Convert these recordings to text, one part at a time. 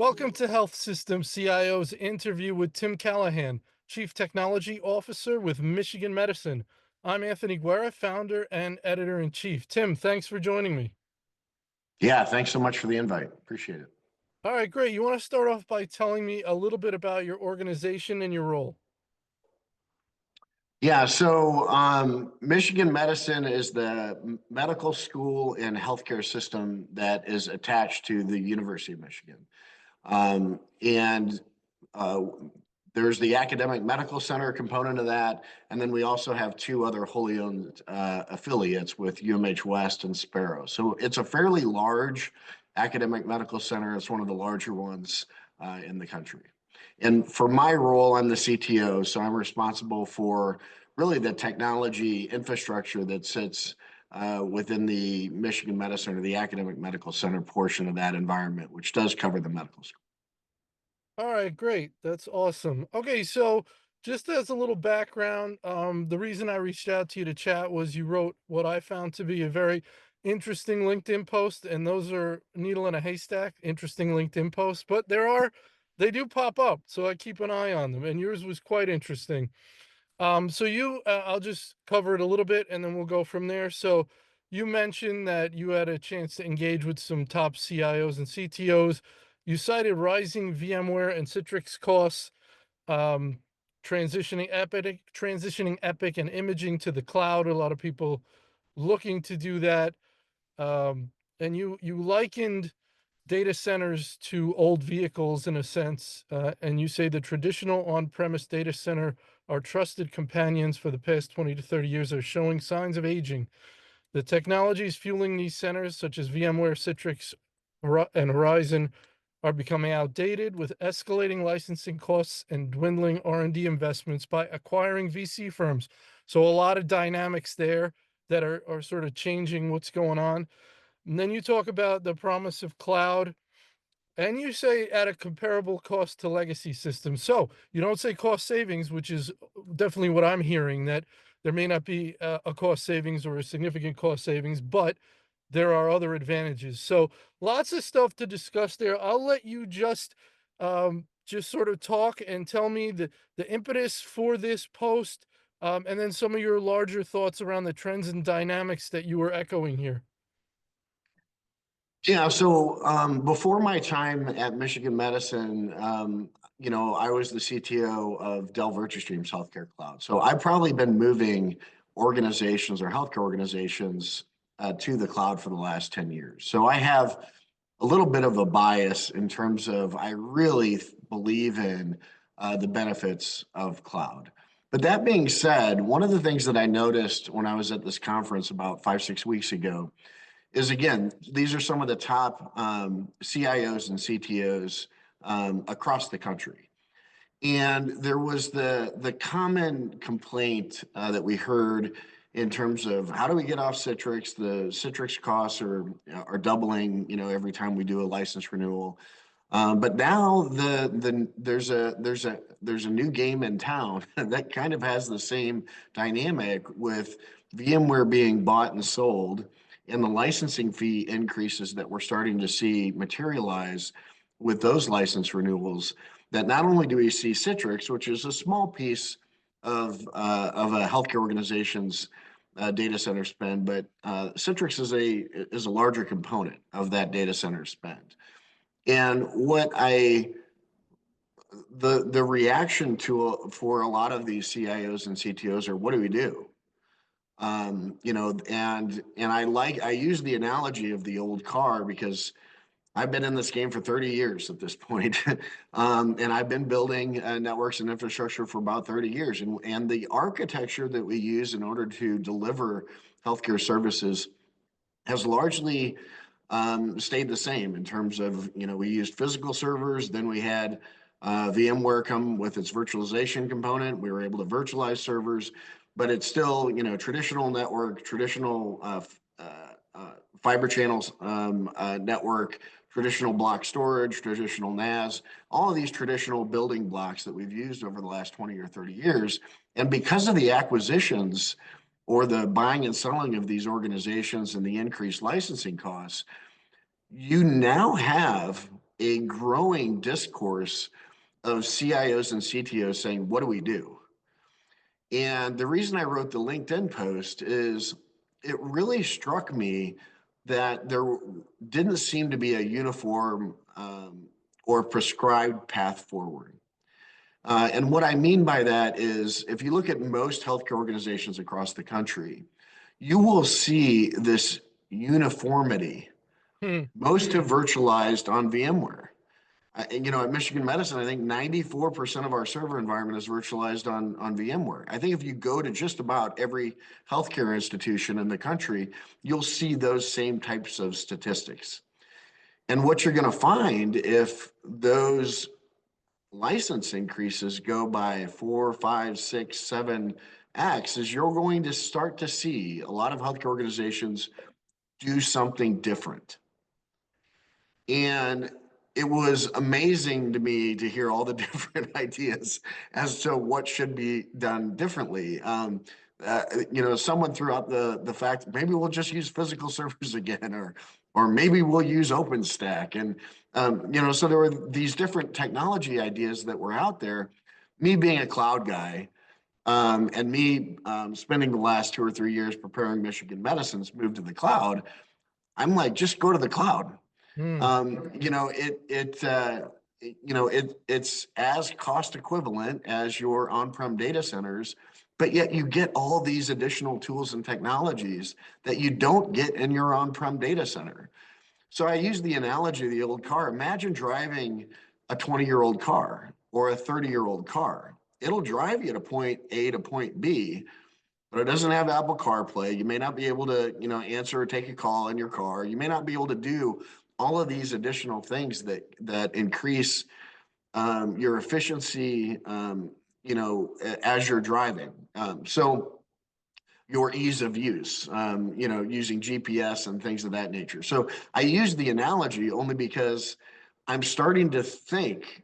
Welcome to Health System CIO's interview with Tim Callahan, Chief Technology Officer with Michigan Medicine. I'm Anthony Guerra, founder and editor in chief. Tim, thanks for joining me. Yeah, thanks so much for the invite. Appreciate it. All right, great. You want to start off by telling me a little bit about your organization and your role? Yeah, so Michigan Medicine is the medical school and healthcare system that is attached to the University of Michigan. And uh, there's the academic medical center component of that. And then we also have two other wholly owned affiliates with UMH West and Sparrow. So it's a fairly large academic medical center. It's one of the larger ones in the country. And for my role, I'm the CTO, so I'm responsible for really the technology infrastructure that sits within the Michigan Medicine or the academic medical center portion of that environment, which does cover the medical school. All right, great. That's awesome. Okay, so just as a little background, the reason I reached out to you to chat was you wrote what I found to be a very interesting LinkedIn post, and those are needle in a haystack, interesting LinkedIn posts, but they do pop up, so I keep an eye on them, and yours was quite interesting. I'll just cover it a little bit, and then we'll go from there. So you mentioned that you had a chance to engage with some top CIOs and CTOs. You cited rising VMware and Citrix costs, um, transitioning Epic and imaging to the cloud. A lot of people looking to do that. And you likened data centers to old vehicles in a sense, and you say the traditional on-premise data center, our trusted companions for the past 20 to 30 years, are showing signs of aging. The technologies fueling these centers, such as VMware, Citrix, and Horizon, are becoming outdated with escalating licensing costs and dwindling R&D investments by acquiring VC firms. So a lot of dynamics there that are sort of changing what's going on. And then you talk about the promise of cloud, and you say at a comparable cost to legacy systems. So you don't say cost savings, which is definitely what I'm hearing, that there may not be a cost savings or a significant cost savings, but there are other advantages. So lots of stuff to discuss there. I'll let you just sort of talk and tell me the impetus for this post, and then some of your larger thoughts around the trends and dynamics that you were echoing here. Yeah, so before my time at Michigan Medicine, I was the CTO of Dell VirtuStream's healthcare cloud. So I've probably been moving organizations or healthcare organizations to the cloud for the last 10 years. So I have a little bit of a bias in terms of I really believe in the benefits of cloud. But that being said, one of the things that I noticed when I was at this conference about 5, 6 weeks ago is, again, these are some of the top CIOs and CTOs across the country. And there was the common complaint that we heard in terms of how do we get off Citrix? The Citrix costs are doubling, every time we do a license renewal. But now there's a new game in town that kind of has the same dynamic with VMware being bought and sold, and the licensing fee increases that we're starting to see materialize with those license renewals. That not only do we see Citrix, which is a small piece of a healthcare organization's data center spend, but Citrix is a larger component of that data center spend. And the reaction for a lot of these CIOs and CTOs are, what do we do? And I use the analogy of the old car because I've been in this game for 30 years at this point. And I've been building networks and infrastructure for about 30 years. And the architecture that we use in order to deliver healthcare services has largely stayed the same in terms of, we used physical servers, then we had VMware come with its virtualization component. We were able to virtualize servers, but it's still, traditional network, traditional fiber channels network, traditional block storage, traditional NAS, all of these traditional building blocks that we've used over the last 20 or 30 years. And because of the acquisitions or the buying and selling of these organizations and the increased licensing costs, you now have a growing discourse of CIOs and CTOs saying, what do we do? And the reason I wrote the LinkedIn post is it really struck me that there didn't seem to be a uniform or prescribed path forward. And what I mean by that is if you look at most healthcare organizations across the country, you will see this uniformity. Hmm. Most have virtualized on VMware. At Michigan Medicine, I think 94% of our server environment is virtualized on VMware. I think if you go to just about every healthcare institution in the country, you'll see those same types of statistics. And what you're going to find if those license increases go by 4, 5, 6, 7x is you're going to start to see a lot of healthcare organizations do something different. And it was amazing to me to hear all the different ideas as to what should be done differently. Someone threw out the fact maybe we'll just use physical servers again, or maybe we'll use OpenStack. And so there were these different technology ideas that were out there. Me being a cloud guy, and me spending the last 2 or 3 years preparing Michigan Medicine's move to the cloud, I'm like, just go to the cloud. Hmm. It's as cost equivalent as your on-prem data centers, but yet you get all these additional tools and technologies that you don't get in your on-prem data center. So I use the analogy of the old car. Imagine driving a 20-year-old car or a 30-year-old car. It'll drive you to point A to point B, but it doesn't have Apple CarPlay. You may not be able to, answer or take a call in your car. You may not be able to do all of these additional things that increase your efficiency, as you're driving. So your ease of use, using GPS and things of that nature. So I use the analogy only because I'm starting to think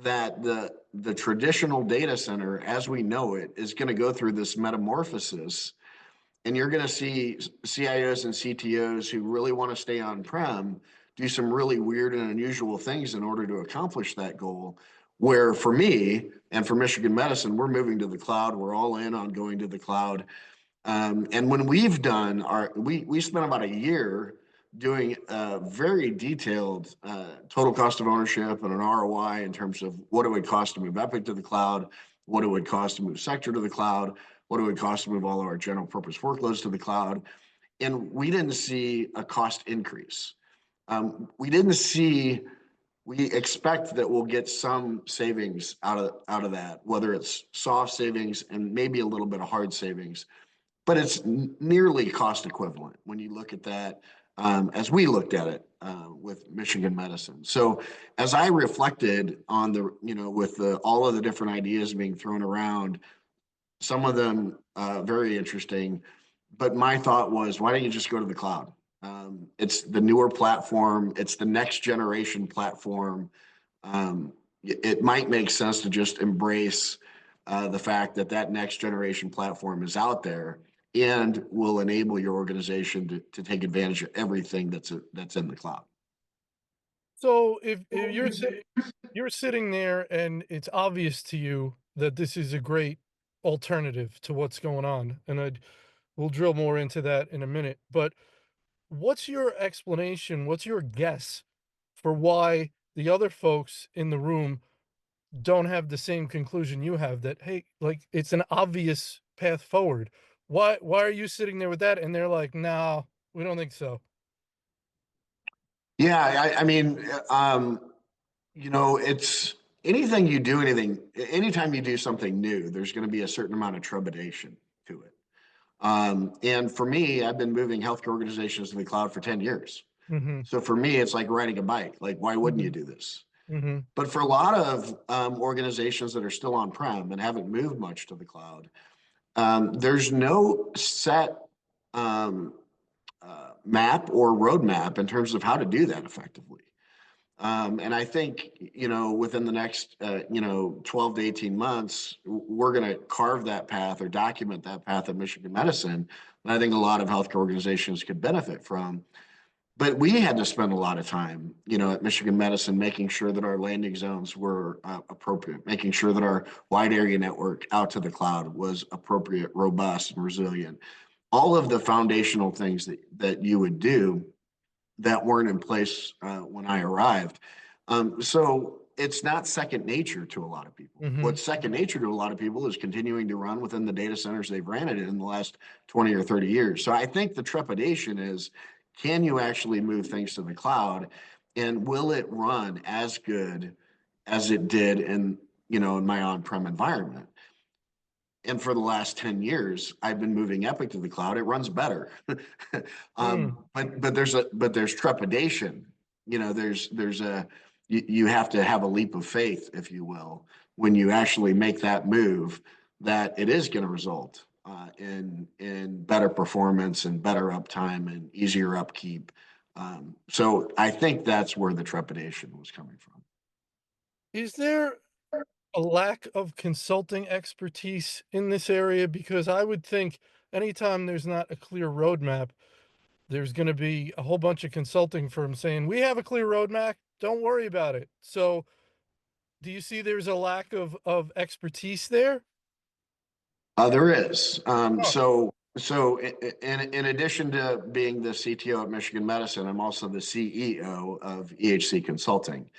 that the traditional data center as we know it is going to go through this metamorphosis, and you're going to see CIOs and CTOs who really want to stay on-prem do some really weird and unusual things in order to accomplish that goal. Where for me and for Michigan Medicine, we're moving to the cloud. We're all in on going to the cloud. And when we've done we spent about a year doing a very detailed total cost of ownership and an ROI in terms of what it would cost to move Epic to the cloud, what it would cost to move Sector to the cloud, what it would cost to move all of our general purpose workloads to the cloud. And we didn't see a cost increase. We expect that we'll get some savings out of that, whether it's soft savings and maybe a little bit of hard savings, but it's nearly cost equivalent when you look at that, as we looked at it with Michigan Medicine. So as I reflected on with all of the different ideas being thrown around, some of them very interesting, but my thought was, why don't you just go to the cloud? It's the newer platform. It's the next generation platform. It might make sense to just embrace the fact that next generation platform is out there and will enable your organization to take advantage of everything that's in the cloud. So if you're sitting there and it's obvious to you that this is a great alternative to what's going on, and we'll drill more into that in a minute, but what's your explanation? What's your guess for why the other folks in the room don't have the same conclusion you have that, hey, like it's an obvious path forward? Why are you sitting there with that? And they're like, no, we don't think so. Yeah, I mean, it's anytime you do something new, there's going to be a certain amount of trepidation to it. And for me, I've been moving healthcare organizations to the cloud for 10 years. Mm-hmm. So for me, it's like riding a bike. Like, why wouldn't you Mm-hmm. do this? Mm-hmm. But for a lot of organizations that are still on-prem and haven't moved much to the cloud, there's no set map or roadmap in terms of how to do that effectively. And I think, within the next, 12 to 18 months, we're going to carve that path or document that path at Michigan Medicine. And I think a lot of healthcare organizations could benefit from. But we had to spend a lot of time, at Michigan Medicine, making sure that our landing zones were appropriate, making sure that our wide area network out to the cloud was appropriate, robust, and resilient. All of the foundational things that you would do that weren't in place when I arrived. So it's not second nature to a lot of people. Mm-hmm. What's second nature to a lot of people is continuing to run within the data centers they've ran it in the last 20 or 30 years. So I think the trepidation is, can you actually move things to the cloud, and will it run as good as it did in my on-prem environment? And for the last 10 years, I've been moving Epic to the cloud. It runs better. Mm. But there's trepidation. You have to have a leap of faith, if you will, when you actually make that move, that it is going to result in better performance and better uptime and easier upkeep. So I think that's where the trepidation was coming from. Is there a lack of consulting expertise in this area? Because I would think anytime there's not a clear roadmap, there's going to be a whole bunch of consulting firms saying, we have a clear roadmap, don't worry about it. So do you see there's a lack of expertise there? There is. Oh, So in addition to being the CTO at Michigan Medicine, I'm also the CEO of EHC Consulting.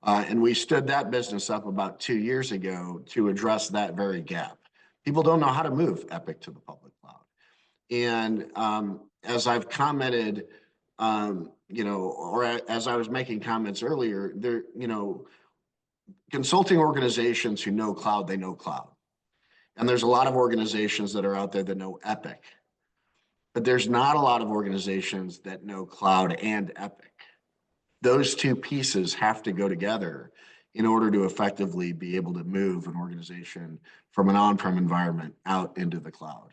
And we stood that business up about 2 years ago to address that very gap. People don't know how to move Epic to the public cloud. And as I've commented, or as I was making comments earlier, consulting organizations who know cloud, they know cloud. And there's a lot of organizations that are out there that know Epic, but there's not a lot of organizations that know cloud and Epic. Those two pieces have to go together in order to effectively be able to move an organization from an on-prem environment out into the cloud.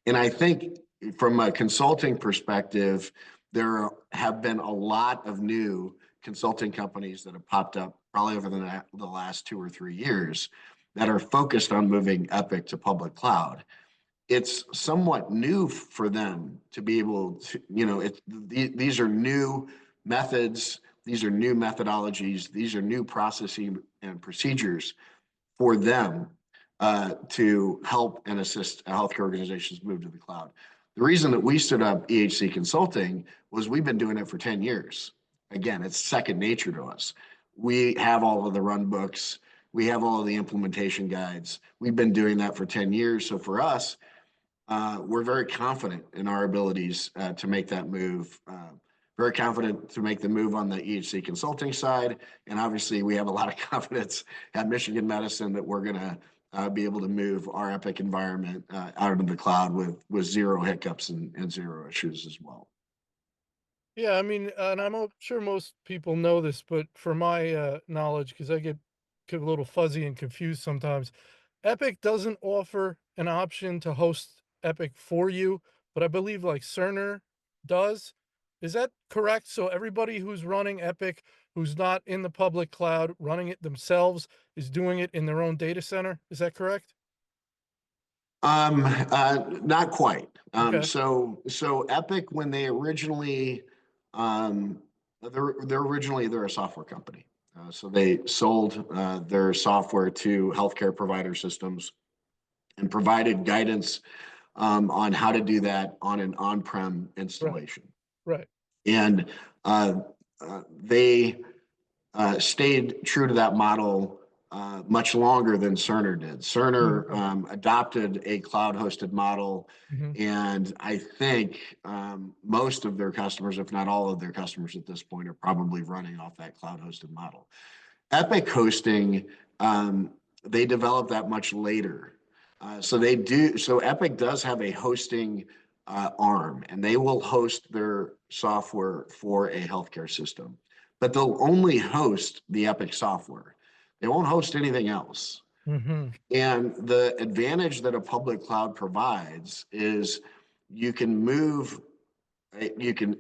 And I think from a consulting perspective, there have been a lot of new consulting companies that have popped up probably over the last 2 or 3 years that are focused on moving Epic to public cloud. It's somewhat new for them to be able to, these are new methods, these are new methodologies, these are new processing and procedures for them to help and assist healthcare organizations move to the cloud. The reason that we stood up EHC Consulting was we've been doing it for 10 years. Again, it's second nature to us. We have all of the run books. We have all of the implementation guides. We've been doing that for 10 years. So for us, we're very confident in our abilities to make that move. Very confident to make the move on the EHC Consulting side. And obviously, we have a lot of confidence at Michigan Medicine that we're going to be able to move our Epic environment out into the cloud with zero hiccups and zero issues as well. yeah. I mean, and sure most people know this, but for my knowledge, because I get a little fuzzy and confused sometimes, Epic doesn't offer an option to host Epic for you, but I believe like Cerner does. Is that correct? So everybody who's running Epic, who's not in the public cloud, running it themselves, is doing it in their own data center. Is that correct? Not quite. Okay. So Epic, when they originally, they're a software company. So they sold their software to healthcare provider systems and provided guidance on how to do that on an on-prem Right. installation. Right. And they stayed true to that model much longer than Cerner did. Cerner adopted a cloud-hosted model, Mm-hmm. and I think most of their customers, if not all of their customers at this point, are probably running off that cloud-hosted model. Epic hosting, they developed that much later. So Epic does have a hosting arm, and they will host their software for a healthcare system, but they'll only host the Epic software. They won't host anything else. Mm-hmm. And the advantage that a public cloud provides is you can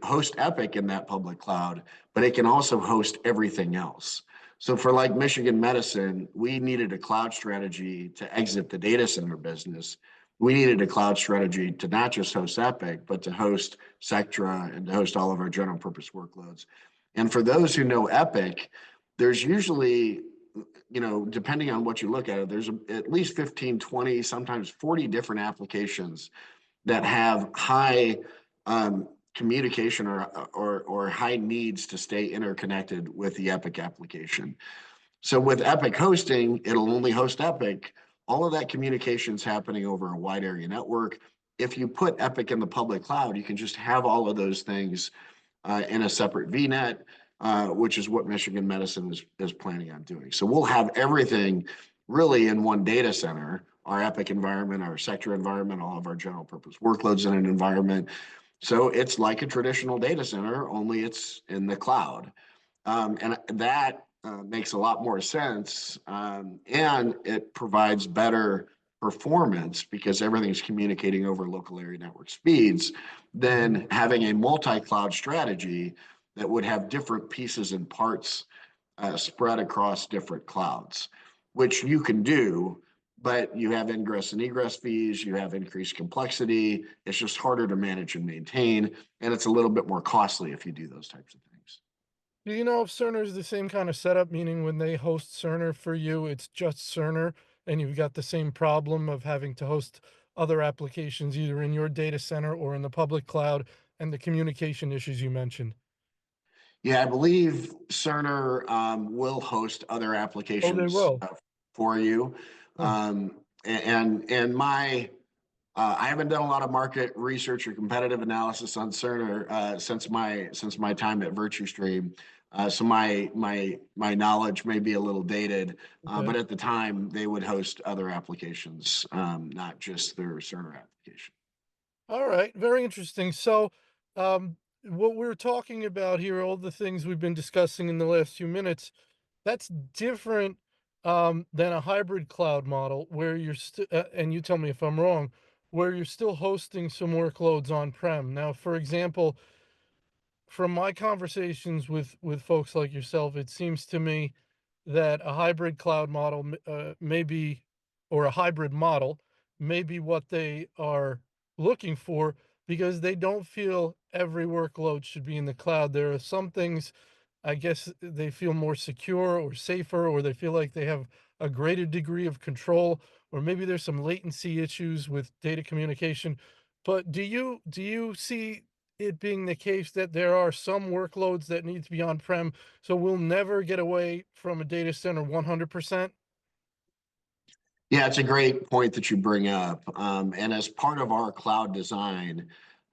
host Epic in that public cloud, but it can also host everything else. So for like Michigan Medicine, we needed a cloud strategy to exit the data center business. we needed a cloud strategy to not just host Epic, but to host Sectra and to host all of our general purpose workloads. And for those who know Epic, there's usually, depending on what you look at it, there's at least 15, 20, sometimes 40 different applications that have high communication or high needs to stay interconnected with the Epic application. So with Epic hosting, it'll only host Epic. All of that communication is happening over a wide area network. If you put Epic in the public cloud, you can just have all of those things in a separate VNet, which is what Michigan Medicine is planning on doing. So we'll have everything really in one data center, our Epic environment, our Sectra environment, all of our general purpose workloads in an environment. So it's like a traditional data center, only it's in the cloud. And that makes a lot more sense. And it provides better performance because everything's communicating over local area network speeds than having a multi-cloud strategy that would have different pieces and parts spread across different clouds, which you can do, but you have ingress and egress fees, you have increased complexity. It's just harder to manage and maintain, and it's a little bit more costly if you do those types of things. Do you know if Cerner is the same kind of setup, meaning when they host Cerner for you, it's just Cerner and you've got the same problem of having to host other applications either in your data center or in the public cloud and the communication issues you mentioned? Yeah, I believe Cerner will host other Oh, they applications will. for you. Huh. And I haven't done a lot of market research or competitive analysis on Cerner since my time at VirtuStream. So my knowledge may be a little dated, Okay. but at the time they would host other applications, not just their Cerner application. All right, very interesting. So, what we're talking about here, all the things we've been discussing in the last few minutes, that's different than a hybrid cloud model where you're still, and you tell me if I'm wrong, where you're still hosting some workloads on-prem. Now, for example, from my conversations with folks like yourself, it seems to me that a hybrid cloud model may be, or a hybrid model may be what they are looking for because they don't feel every workload should be in the cloud. There are some things I guess they feel more secure or safer, or they feel like they have a greater degree of control, or maybe there's some latency issues with data communication. But do you see it being the case that there are some workloads that need to be on-prem, so we'll never get away from a data center 100%? Yeah, it's a great point that you bring up. And as part of our cloud design,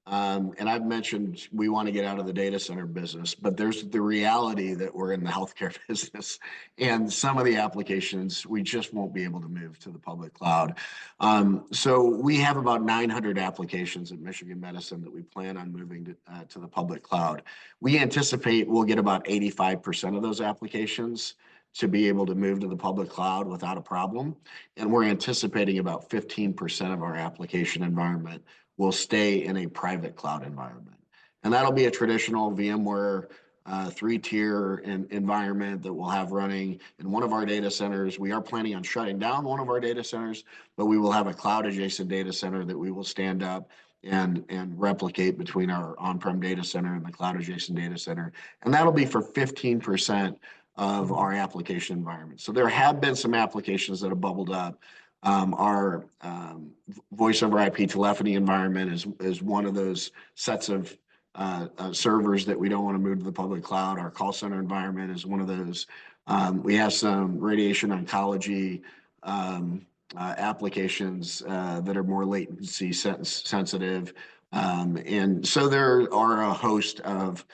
and I've mentioned we want to get out of the data center business, but there's the reality that we're in the healthcare business, and some of the applications we just won't be able to move to the public cloud. So we have about 900 applications at Michigan Medicine that we plan on moving to the public cloud. We anticipate we'll get about 85% of those applications to be able to move to the public cloud without a problem. And we're anticipating about 15% of our application environment will stay in a private cloud environment. And that'll be a traditional VMware 3-tier environment that we'll have running in one of our data centers. We are planning on shutting down one of our data centers, but we will have a cloud adjacent data center that we will stand up and replicate between our on-prem data center and the cloud adjacent data center. And that'll be for 15% of our application environment. So there have been some applications that have bubbled up. Our voice over IP telephony environment is one of those sets of servers that we don't want to move to the public cloud. Our call center environment is one of those. We have some radiation oncology applications that are more latency sensitive. And so there are a host of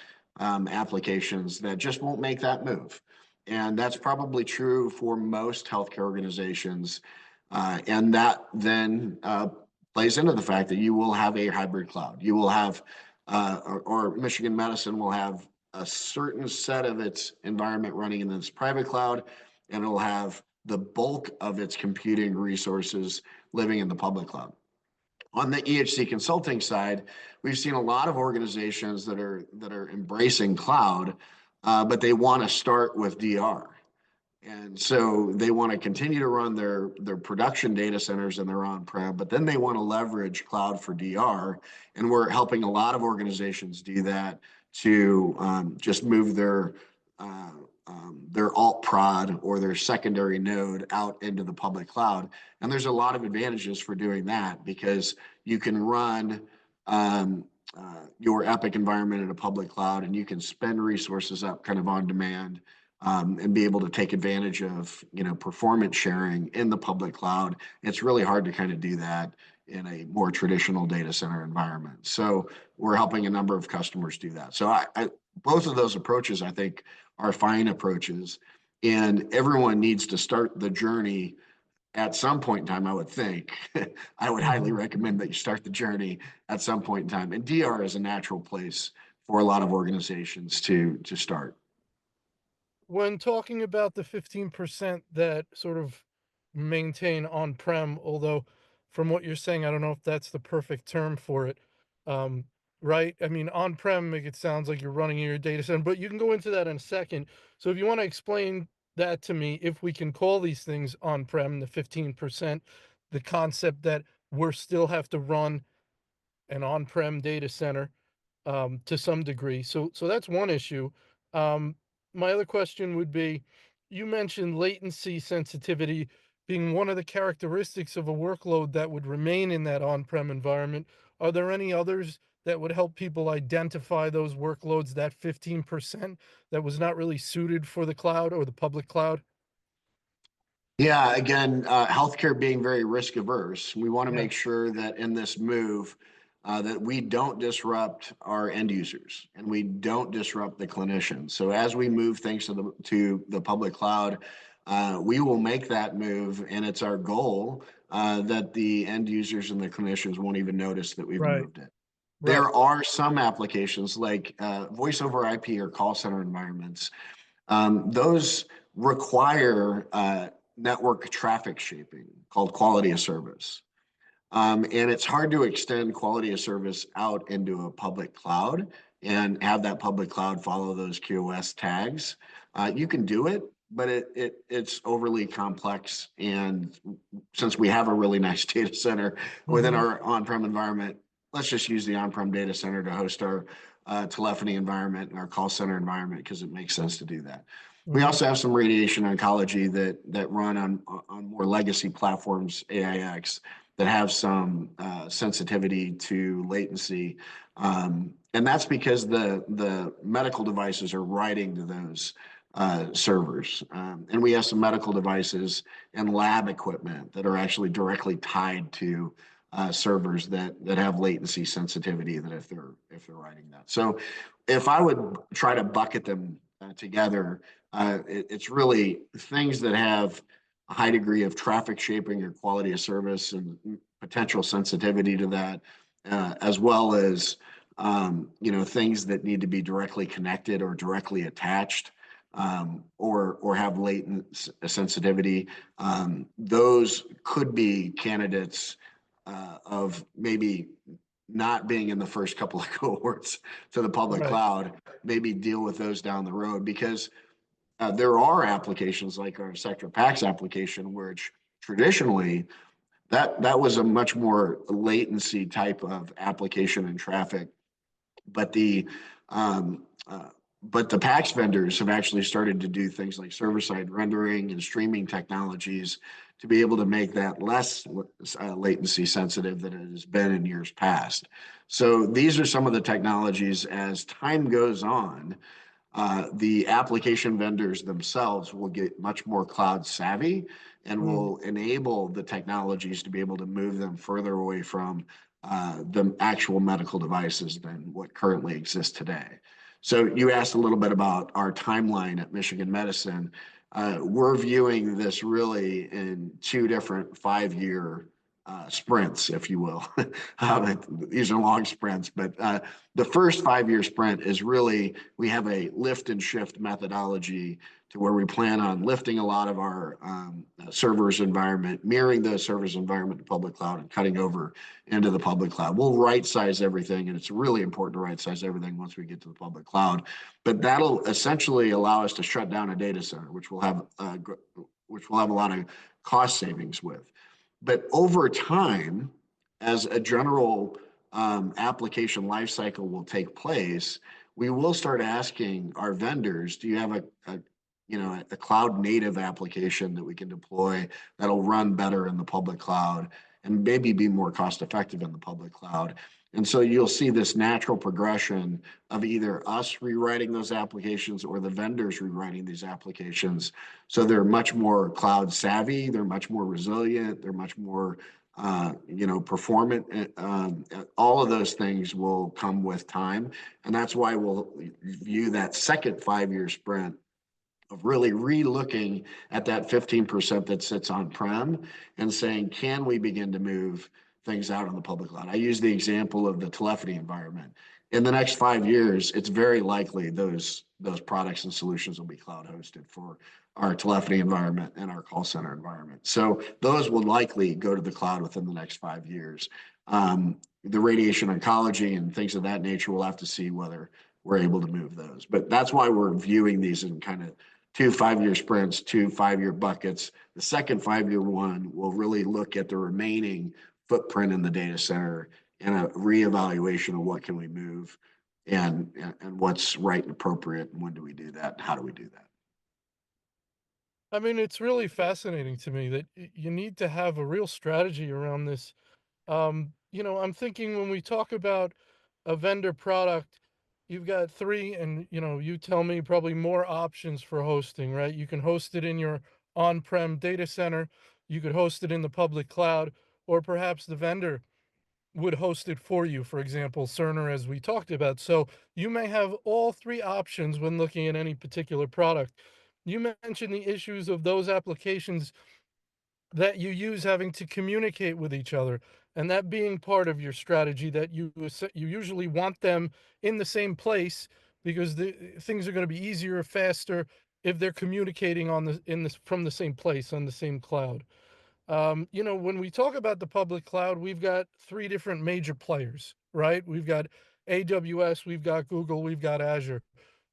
applications that just won't make that move. And that's probably true for most healthcare organizations. And that then plays into the fact that you will have a hybrid cloud. You will have, or Michigan Medicine will have a certain set of its environment running in this private cloud, and it'll have the bulk of its computing resources living in the public cloud. On the EHC consulting side, we've seen a lot of organizations that are embracing cloud, but they want to start with DR. And so they want to continue to run their production data centers and their on-prem, but then they want to leverage cloud for DR. And we're helping a lot of organizations do that to just move uh, their alt prod or their secondary node out into the public cloud. And there's a lot of advantages for doing that because you can run your Epic environment in a public cloud, and you can spend resources up kind of on demand, and be able to take advantage of performance sharing in the public cloud. It's really hard to kind of do that in a more traditional data center environment. So we're helping a number of customers do that. So both of those approaches, I think, are fine approaches, and everyone needs to start the journey at some point in time, I would think. I would highly recommend that you start the journey at some point in time. And DR is a natural place for a lot of organizations to start. When talking about the 15% that sort of maintain on-prem, although from what you're saying, I don't know if that's the perfect term for it. Um, right? I mean, on-prem, it sounds like you're running in your data center, but you can go into that in a second. So if you want to explain that to me, if we can call these things on-prem, the 15%, the concept that we're still have to run an on-prem data center to some degree. So that's one issue. Um, my other question would be, you mentioned latency sensitivity being one of the characteristics of a workload that would remain in that on-prem environment. Are there any others that would help people identify those workloads, that 15% that was not really suited for the cloud or the public cloud? Yeah, again, healthcare being very risk averse, we want to Yeah. make sure that in this move, that we don't disrupt our end users and we don't disrupt the clinicians. So as we move things to the public cloud, we will make that move, and it's our goal that the end users and the clinicians won't even notice that we've Right. moved it. Right. There are some applications like voice over IP or call center environments. Those require network traffic shaping called quality of service. And it's hard to extend quality of service out into a public cloud and have that public cloud follow those QoS tags. You can do it, but it's overly complex. And since we have a really nice data center within Hmm. our on-prem environment, let's just use the on-prem data center to host our telephony environment and our call center environment because it makes sense to do that. We Hmm. also have some radiation oncology that run on more legacy platforms, AIX, that have some sensitivity to latency. And that's because the medical devices are writing to those servers. And we have some medical devices and lab equipment that are actually directly tied to servers that have latency sensitivity that if they're writing that. So if I would try to bucket them together, it's really things that have a high degree of traffic shaping or quality of service and potential sensitivity to that, as well as things that need to be directly connected or directly attached, or have latent sensitivity. Those could be candidates of maybe not being in the first couple of cohorts to the public Right. cloud, maybe deal with those down the road because there are applications like our Sector Packs application, which traditionally that was a much more latency type of application and traffic, but um, uh, the PAX vendors have actually started to do things like server-side rendering and streaming technologies to be able to make that less latency sensitive than it has been in years past. So these are some of the technologies as time goes on. The application vendors themselves will get much more cloud savvy and Mm. will enable the technologies to be able to move them further away from the actual medical devices than what currently exists today. So you asked a little bit about our timeline at Michigan Medicine. We're viewing this really in two different 5-year sprints, if you will. These are long sprints, but the first 5-year sprint is really, we have a lift and shift methodology to where we plan on lifting a lot of our servers environment, mirroring those servers environment to public cloud and cutting over into the public cloud. We'll right size everything, and it's really important to right size everything once we get to the public cloud. But that'll essentially allow us to shut down a data center, which will have a lot of cost savings with. But over time, as a general application lifecycle will take place, we will start asking our vendors, do you have a cloud native application that we can deploy that'll run better in the public cloud and maybe be more cost effective in the public cloud? And so you'll see this natural progression of either us rewriting those applications or the vendors rewriting these applications. So they're much more cloud savvy, they're much more resilient, they're much more performant. All of those things will come with time. And that's why we'll view that second 5-year sprint of really re-looking at that 15% that sits on-prem and saying, can we begin to move things out on the public cloud? I use the example of the telephony environment. In the next 5 years, it's very likely those products and solutions will be cloud hosted for our telephony environment and our call center environment. So those will likely go to the cloud within the next 5 years. The radiation oncology and things of that nature, we'll have to see whether we're able to move those. But that's why we're viewing these in kind of 2 5-year sprints, 2 5-year buckets. The second 5-year one will really look at the remaining footprint in the data center and a reevaluation of what can we move and what's right and appropriate and when do we do that and how do we do that. I mean, it's really fascinating to me that you need to have a real strategy around this. I'm thinking when we talk about a vendor product, you've got three, and you tell me probably more options for hosting, right? You can host it in your on-prem data center, you could host it in the public cloud, or perhaps the vendor would host it for you, for example, Cerner, as we talked about. So you may have all three options when looking at any particular product. You mentioned the issues of those applications that you use having to communicate with each other, and that being part of your strategy, that you usually want them in the same place because things are going to be easier, faster if they're communicating from the same place on the same cloud. When we talk about the public cloud, we've got three different major players, right? We've got AWS, we've got Google, we've got Azure.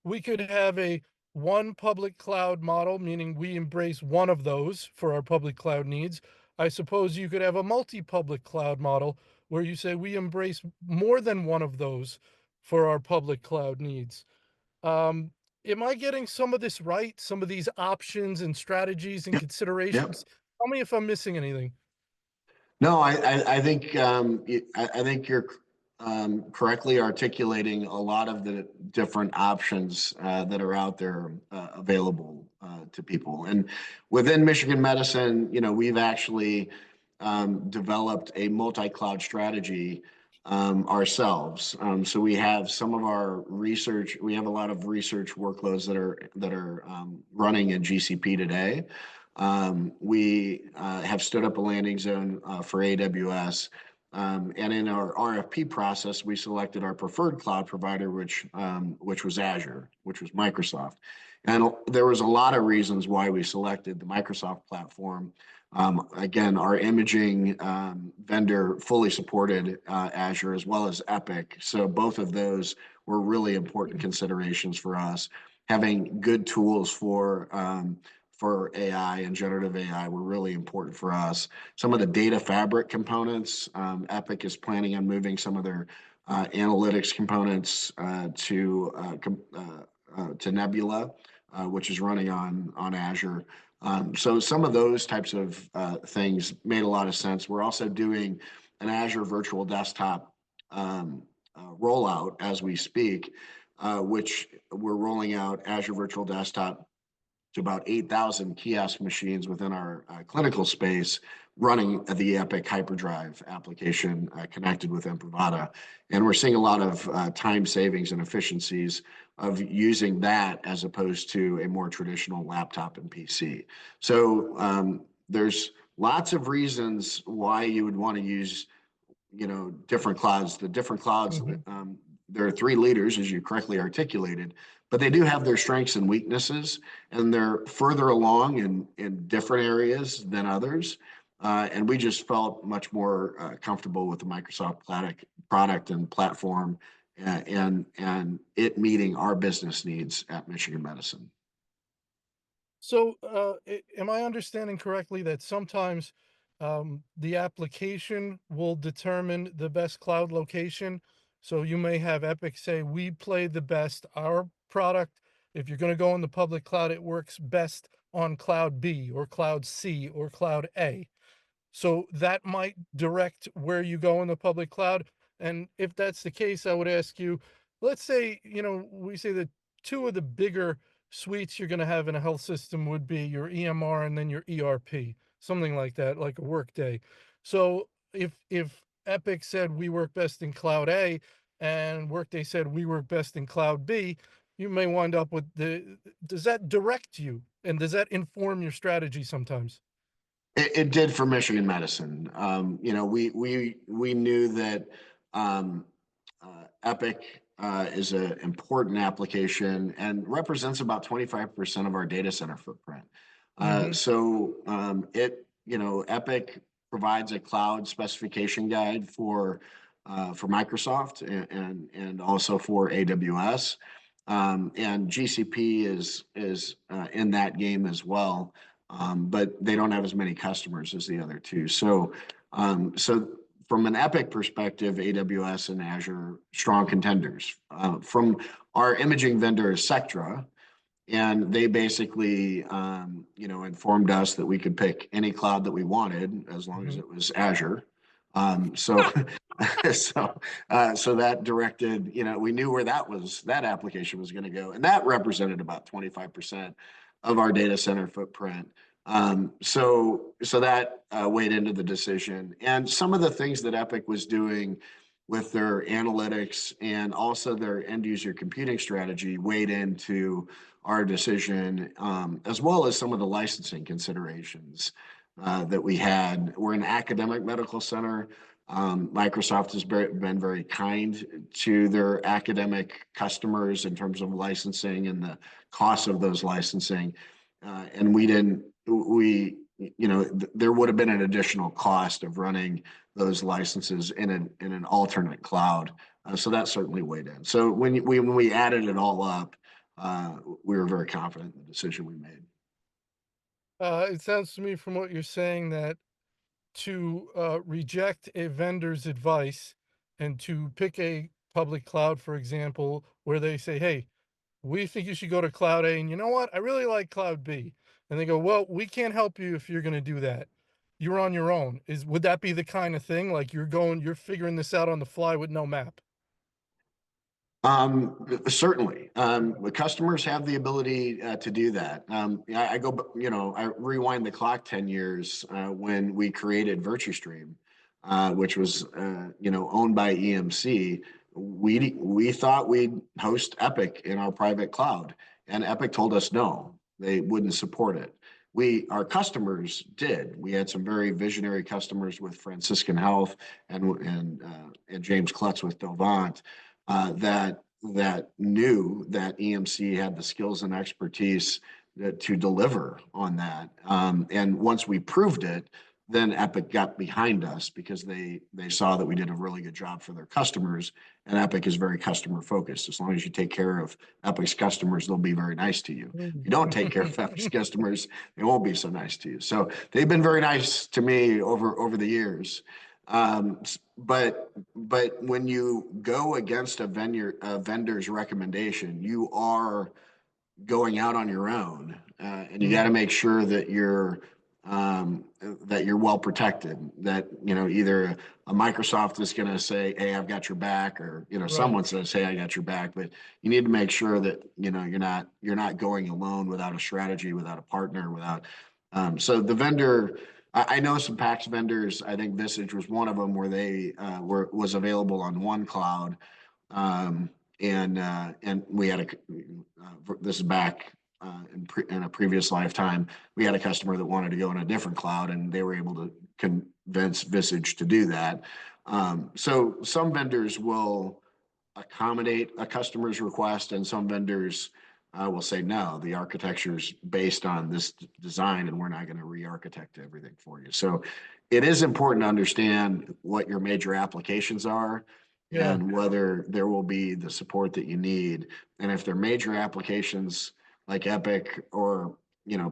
We could have a one public cloud model, meaning we embrace one of those for our public cloud needs. I suppose you could have a multi-public cloud model where you say we embrace more than one of those for our public cloud needs. Um, am I getting some of this right? Some of these options and strategies and Yep. Yep. considerations? Tell me if I'm missing anything. No, I think I think you're correctly articulating a lot of the different options that are out there available to people. And within Michigan Medicine, we've actually developed a multi-cloud strategy ourselves. So we have some of our research. We have a lot of research workloads that are running in GCP today. We have stood up a landing zone for AWS. And in our RFP process, we selected our preferred cloud provider, which was Azure, which was Microsoft. And there was a lot of reasons why we selected the Microsoft platform. Again, our imaging vendor fully supported Azure as well as Epic. So both of those were really important considerations for us. Having good tools for AI and generative AI were really important for us. Some of the data fabric components, Epic is planning on moving some of their analytics components to Nebula, which is running on Azure. So some of those types of things made a lot of sense. We're also doing an Azure virtual desktop rollout as we speak, which we're rolling out Azure virtual desktop to about 8,000 kiosk machines within our clinical space, running the Epic Hyperdrive application connected with Imprivata. And we're seeing a lot of time savings and efficiencies of using that as opposed to a more traditional laptop and PC. So there's lots of reasons why you would want to use, different clouds. The different clouds, Mhm. there are three leaders, as you correctly articulated, but they do have their strengths and weaknesses, and they're further along in different areas than others. And we just felt much more comfortable with the Microsoft product and platform, and it meeting our business needs at Michigan Medicine. So, am I understanding correctly that sometimes the application will determine the best cloud location? So you may have Epic say, "We play the best. Our product, if you're going to go in the public cloud, it works best on cloud B or cloud C or cloud A." So that might direct where you go in the public cloud. And if that's the case, I would ask you, let's say, we say that two of the bigger suites you're going to have in a health system would be your EMR and then your ERP, something like that, like a workday. So if Epic said we work best in cloud A and Workday said we work best in cloud B, you may wind up with does that direct you and does that inform your strategy sometimes? It did for Michigan Medicine. We knew that Epic is an important application and represents about 25% of our data center footprint. Hmm. Epic provides a cloud specification guide for Microsoft and also for AWS. And GCP is in that game as well, but they don't have as many customers as the other two. So from an Epic perspective, AWS and Azure strong contenders. From our imaging vendor Sectra, and they basically, informed us that we could pick any cloud that we wanted as long as Hmm. it was Azure. So, so that directed, we knew where that application was going to go, and that represented about 25% of our data center footprint. So that weighed into the decision, and some of the things that Epic was doing with their analytics and also their end user computing strategy weighed into our decision, as well as some of the licensing considerations that we had. We're an academic medical center. Microsoft has been very kind to their academic customers in terms of licensing and the cost of those licensing. And there would have been an additional cost of running those licenses in an alternate cloud. So that certainly weighed in. So when we added it all up, we were very confident in the decision we made. It sounds to me from what you're saying that to reject a vendor's advice and to pick a public cloud, for example, where they say, "Hey, we think you should go to cloud A, and you know what? I really like cloud B." And they go, "Well, we can't help you if you're going to do that. You're on your own." Would that be the kind of thing like you're figuring this out on the fly with no map? Certainly, the customers have the ability to do that. I rewind the clock 10 years when we created VirtuStream, which was, owned by EMC. We thought we'd host Epic in our private cloud, and Epic told us no, they wouldn't support it. Our customers did. We had some very visionary customers with Franciscan Health and James Klutz with Dovant, that knew that EMC had the skills and expertise to deliver on that. And once we proved it, then Epic got behind us because they saw that we did a really good job for their customers. And Epic is very customer focused. As long as you take care of Epic's customers, they'll be very nice to you. If you don't take care of Epic's customers, they won't be so nice to you. So they've been very nice to me over the years. But when you go against a vendor's recommendation, you are going out on your own, and you got to Mhm. make sure that you're well protected. That either a Microsoft is going to say, "Hey, I've got your back," or Right. someone says, "Hey, I got your back." But you need to make sure that you're not going alone without a strategy, without a partner, without. So the vendor. I know some PACS vendors. I think Visage was one of them where they was available on one cloud, and we had this is back in a previous lifetime, we had a customer that wanted to go in a different cloud, and they were able to convince Visage to do that. So some vendors will accommodate a customer's request, and some vendors will say, no, the architecture's based on this design, and we're not going to re-architect everything for you. So it is important to understand what your major applications are Yeah. and whether there will be the support that you need. And if they're major applications like Epic or,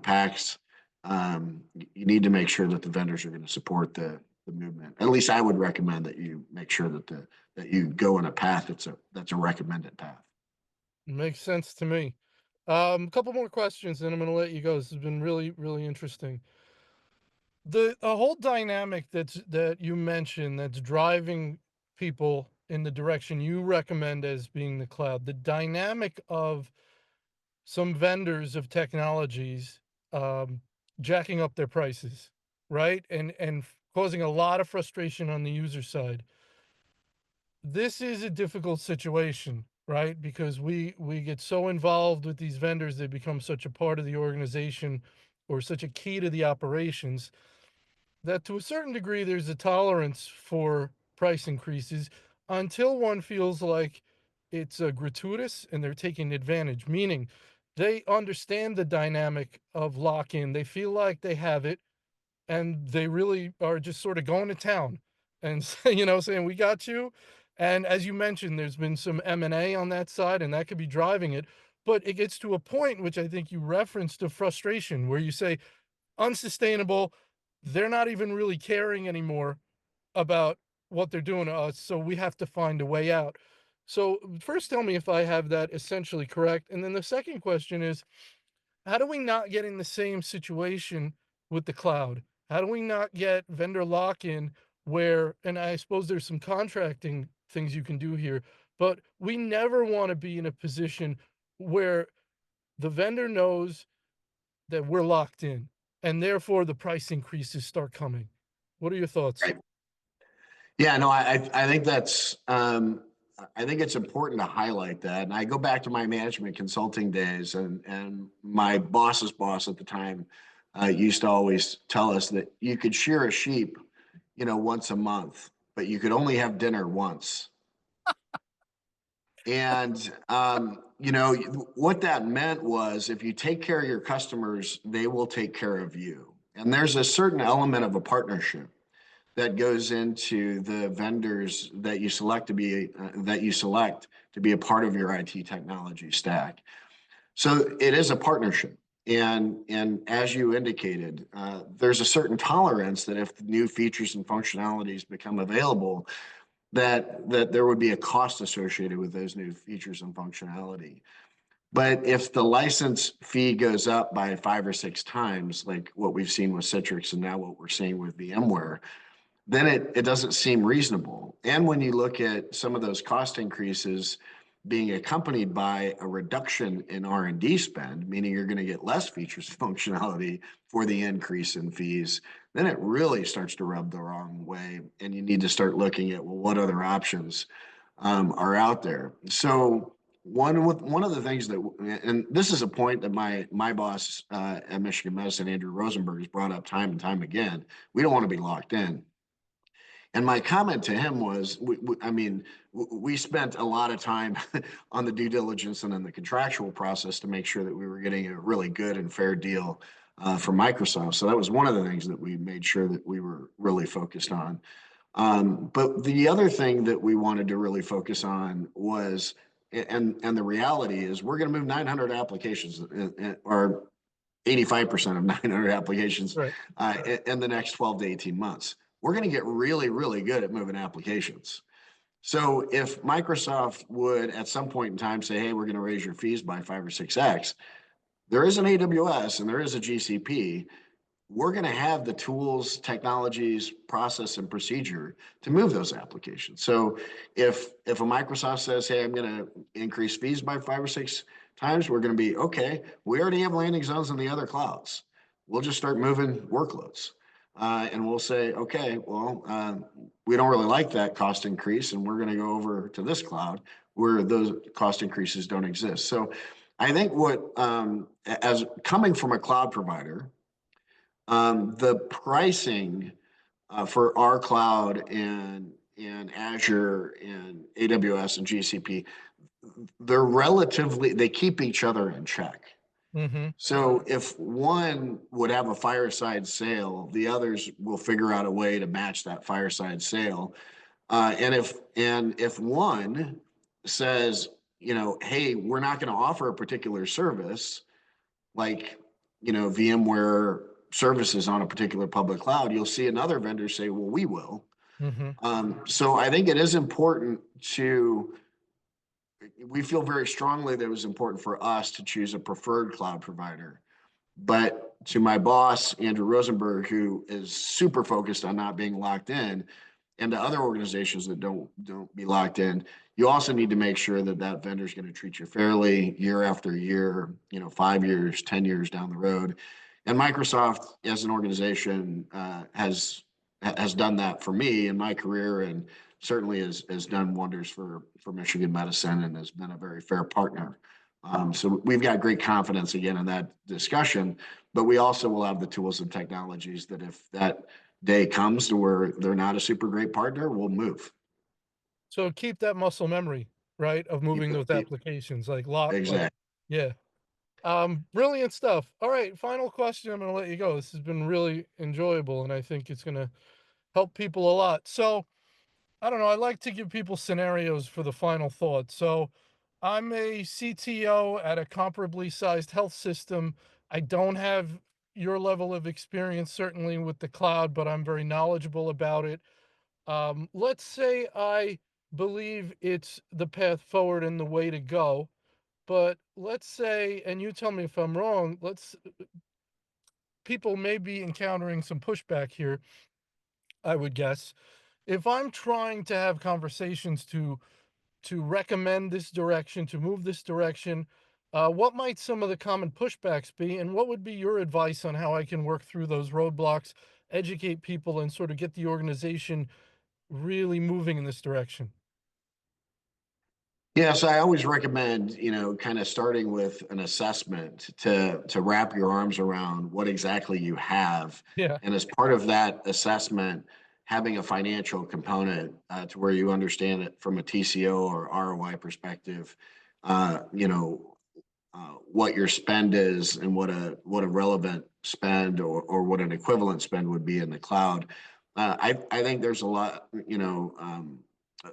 PAX, you need to make sure that the vendors are going to support the movement. At least I would recommend that you make sure that you go in a path that's a recommended path. Makes sense to me. A couple more questions, and I'm going to let you go. This has been really, really interesting. The a whole dynamic that you mentioned that's driving people in the direction you recommend as being the cloud. The dynamic of some vendors of technologies um, jacking up their prices, right, and causing a lot of frustration on the user side. This is a difficult situation, right? Because we get so involved with these vendors, they become such a part of the organization or such a key to the operations that to a certain degree there's a tolerance for price increases until one feels like it's gratuitous and they're taking advantage, meaning they understand the dynamic of lock-in. They feel like they have it and they really are just sort of going to town and saying we got you. And as you mentioned, there's been some M&A on that side and that could be driving it, but it gets to a point which I think you referenced of frustration where you say unsustainable, they're not even really caring anymore about what they're doing to us, so we have to find a way out. So first tell me if I have that essentially correct, and then the second question is, how do we not get in the same situation with the cloud? How do we not get vendor lock-in where, and I suppose there's some contracting things you can do here, but we never want to be in a position where the vendor knows that we're locked in and therefore the price increases start coming. What are your thoughts? Right. Yeah, no, I think I think it's important to highlight that. And I go back to my management consulting days, and my boss's boss at the time used to always tell us that you could shear a sheep, once a month, but you could only have dinner once. And what that meant was if you take care of your customers, they will take care of you. And there's a certain element of a partnership that goes into the vendors that you select to be a part of your IT technology stack. So it is a partnership. And as you indicated, there's a certain tolerance that if new features and functionalities become available, that there would be a cost associated with those new features and functionality. But if the license fee goes up by 5 or 6 times, like what we've seen with Citrix and now what we're seeing with VMware, then it doesn't seem reasonable. And when you look at some of those cost increases being accompanied by a reduction in R&D spend, meaning you're going to get less features and functionality for the increase in fees, then it really starts to rub the wrong way. And you need to start looking at, well, what other options are out there. So one of the things that, and this is a point that my boss at Michigan Medicine, Andrew Rosenberg, has brought up time and time again. We don't want to be locked in. And my comment to him was, we spent a lot of time on the due diligence and in the contractual process to make sure that we were getting a really good and fair deal from Microsoft. So that was one of the things that we made sure that we were really focused on. But the other thing that we wanted to really focus on was, and the reality is, we're going to move 900 applications, or 85% of 900 applications Right. in the next 12 to 18 months. We're going to get really, really good at moving applications. So if Microsoft would at some point in time say, hey, we're going to raise your fees by 5 or 6x, there is an AWS and there is a GCP. We're going to have the tools, technologies, process, and procedure to move those applications. So if a Microsoft says, hey, I'm going to increase fees by 5 or 6 times, we're going to be, okay, we already have landing zones in the other clouds. We'll just start moving workloads. And we'll say, okay, well, we don't really like that cost increase, and we're going to go over to this cloud where those cost increases don't exist. So I think as coming from a cloud provider, the pricing for our cloud and Azure and AWS and GCP, they keep each other in check. Mm-hmm. So if one would have a fireside sale, the others will figure out a way to match that fireside sale. And if one says, hey, we're not going to offer a particular service, like, VMware services on a particular public cloud, you'll see another vendor say, well, we will. Mm-hmm. So I think it is important we feel very strongly that it was important for us to choose a preferred cloud provider. But to my boss, Andrew Rosenberg, who is super focused on not being locked in, and to other organizations that don't be locked in, you also need to make sure that that vendor is going to treat you fairly year after year, 5 years, 10 years down the road. And Microsoft, as an organization, has done that for me in my career, and certainly has done wonders for Michigan Medicine, and has been a very fair partner. So we've got great confidence again in that discussion, but we also will have the tools and technologies that if that day comes to where they're not a super great partner, we'll move. So keep that muscle memory, right, of moving those applications, Exactly. yeah. Brilliant stuff. All right, final question. I'm gonna let you go. This has been really enjoyable, and I think it's gonna help people a lot. So I don't know. I like to give people scenarios for the final thought. So I'm a CTO at a comparably sized health system. I don't have your level of experience, certainly with the cloud, but I'm very knowledgeable about it. Let's say I believe it's the path forward and the way to go. But let's say, and you tell me if I'm wrong, people may be encountering some pushback here, I would guess. If I'm trying to have conversations to recommend this direction, to move this direction, what might some of the common pushbacks be, and what would be your advice on how I can work through those roadblocks, educate people, and sort of get the organization really moving in this direction? Yes, I always recommend, kind of starting with an assessment to wrap your arms around what exactly you have. Yeah. And as part of that assessment, having a financial component to where you understand it from a TCO or ROI perspective, what your spend is and what a relevant spend or what an equivalent spend would be in the cloud. I think there's a lot,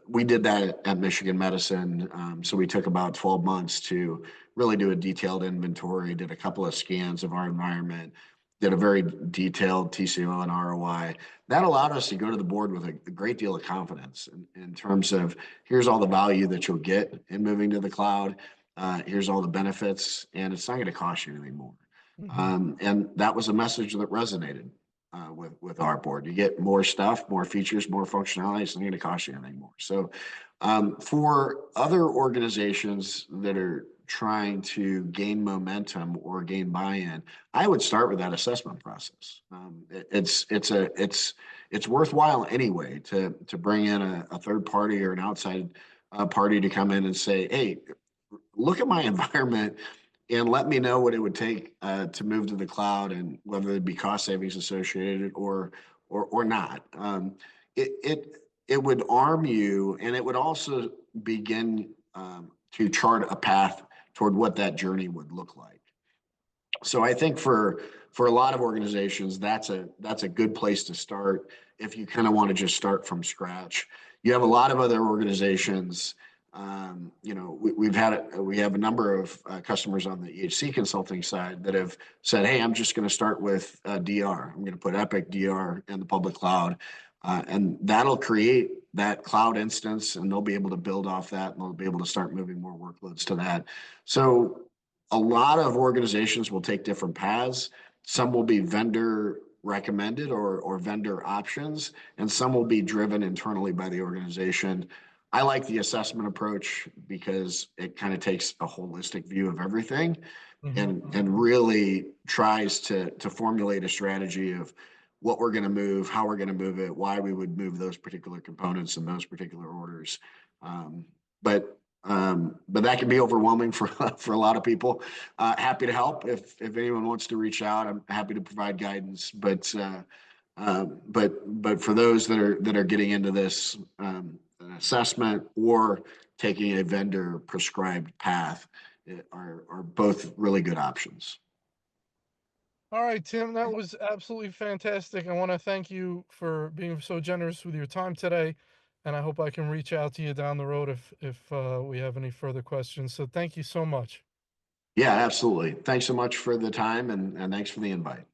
we did that at Michigan Medicine. So we took about 12 months to really do a detailed inventory, did a couple of scans of our environment, did a very detailed TCO and ROI. That allowed us to go to the board with a great deal of confidence in terms of here's all the value that you'll get in moving to the cloud. Here's all the benefits, and it's not going to cost you anything more. Hmm. And that was a message that resonated with our board. You get more stuff, more features, more functionality. It's not going to cost you anything more. So, for other organizations that are trying to gain momentum or gain buy-in, I would start with that assessment process. It's worthwhile anyway to bring in a third party or an outside party to come in and say, hey, look at my environment and let me know what it would take to move to the cloud and whether there'd be cost savings associated or not. It would arm you, and it would also begin to chart a path toward what that journey would look like. So I think for a lot of organizations, that's a good place to start if you kind of want to just start from scratch. You have a lot of other organizations. We have a number of customers on the EHC consulting side that have said, "Hey, I'm just going to start with DR. I'm going to put Epic DR in the public cloud, and that'll create that cloud instance, and they'll be able to build off that, and they'll be able to start moving more workloads to that." So a lot of organizations will take different paths. Some will be vendor recommended or vendor options, and some will be driven internally by the organization. I like the assessment approach because it kind of takes a holistic view of everything Hmm. and really tries to formulate a strategy of what we're going to move, how we're going to move it, why we would move those particular components in those particular orders. But But that can be overwhelming for for a lot of people. Happy to help if anyone wants to reach out. I'm happy to provide guidance. But for those that are getting into this an assessment or taking a vendor prescribed path are both really good options. All right, Tim, that was absolutely fantastic. I want to thank you for being so generous with your time today, and I hope I can reach out to you down the road if we have any further questions. So thank you so much. Yeah, absolutely. Thanks so much for the time and thanks for the invite.